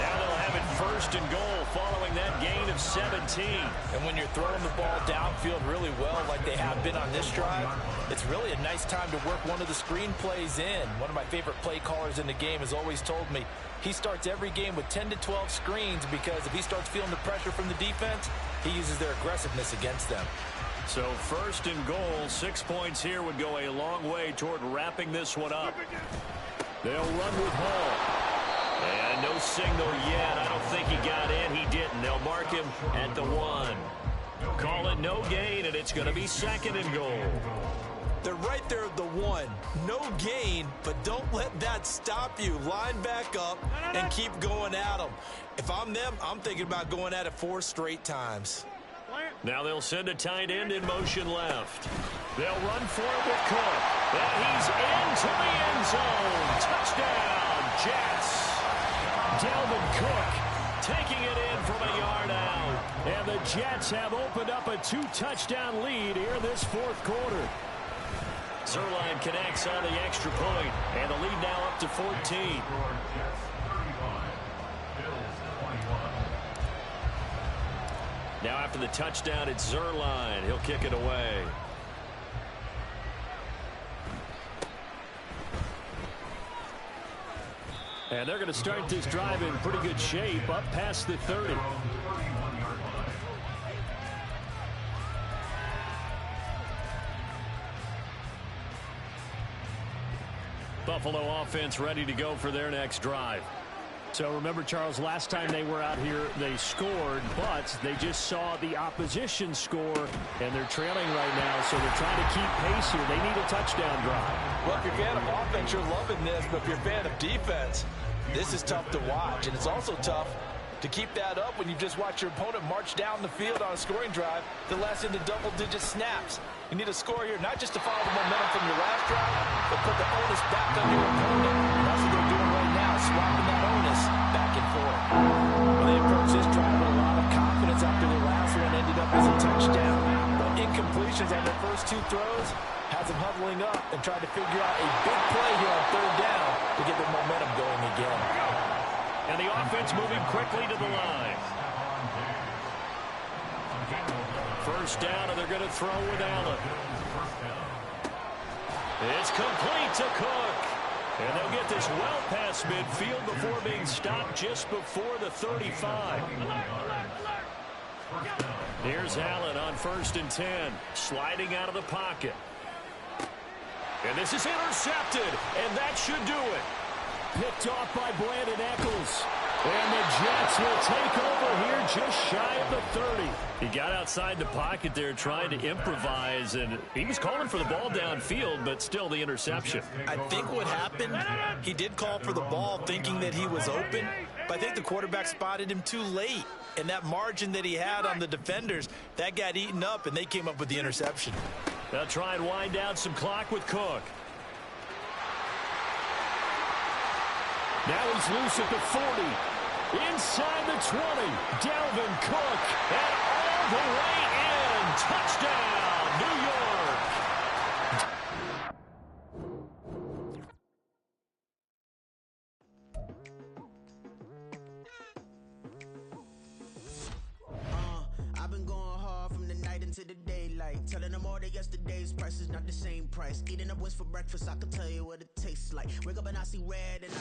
Now they'll have it first and goal following that gain of 17. And when you're throwing the ball downfield really well like they have been on this drive, it's really a nice time to work one of the screen plays in. One of my favorite play callers in the game has always told me he starts every game with 10 to 12 screens because if he starts feeling the pressure from the defense, he uses their aggressiveness against them. So first and goal, 6 points here would go a long way toward wrapping this one up. They'll run with Hall. And no signal yet. I don't think he got in. He didn't. They'll mark him at the 1. Call it no gain, and it's going to be second and goal. They're right there at the 1. No gain, but don't let that stop you. Line back up and keep going at them. If I'm them, I'm thinking about going at it 4 straight times. Now they'll send a tight end in motion left. They'll run for it with Cook. And he's into the end zone. Touchdown, Jets. Dalvin Cook taking it in from a yard out. And the Jets have opened up a 2-touchdown lead here this fourth quarter. Zuerlein connects on the extra point, and the lead now up to 14. Now after the touchdown, it's Zuerlein. He'll kick it away. And they're going to start this drive in pretty good shape, up past the 30. Buffalo offense ready to go for their next drive. So remember, Charles, last time they were out here, they scored, but they just saw the opposition score, and they're trailing right now, so they're trying to keep pace here. They need a touchdown drive. Well, if you're a fan of offense, you're loving this, but if you're a fan of defense, this is tough to watch, and it's also tough to keep that up when you just watch your opponent march down the field on a scoring drive that lasts into double-digit snaps. You need a score here, not just to follow the momentum from your last drive, but put the onus back on your opponent. And that's what they're doing right now, swapping that onus back and forth. Well, they approach this drive with a lot of confidence after their last one ended up as a touchdown. But incompletions on their first 2 throws has them huddling up and trying to figure out a big play here on 3rd down to get their momentum going again. And the offense moving quickly to the line. First down, and they're going to throw with Allen. It's complete to Cook. And they'll get this well past midfield before being stopped just before the 35. Here's Allen on 1st and 10, sliding out of the pocket. And this is intercepted, and that should do it. Picked off by Brandon Echols. And the Jets will take over here just shy of the 30. He got outside the pocket there trying to improvise, and he was calling for the ball downfield, but still the interception. I think what happened, he did call for the ball thinking that he was open, but I think the quarterback spotted him too late. And that margin that he had on the defenders, that got eaten up, and they came up with the interception. They'll try and wind down some clock with Cook. Now he's loose at the 40. Inside the 20. Dalvin Cook. And all the way in. Touchdown, New York. I've been going hard from the night into the daylight. Telling them all that yesterday's price is not the same price. Eating up wings for breakfast, I can tell you what it tastes like. Wake up and I see red and I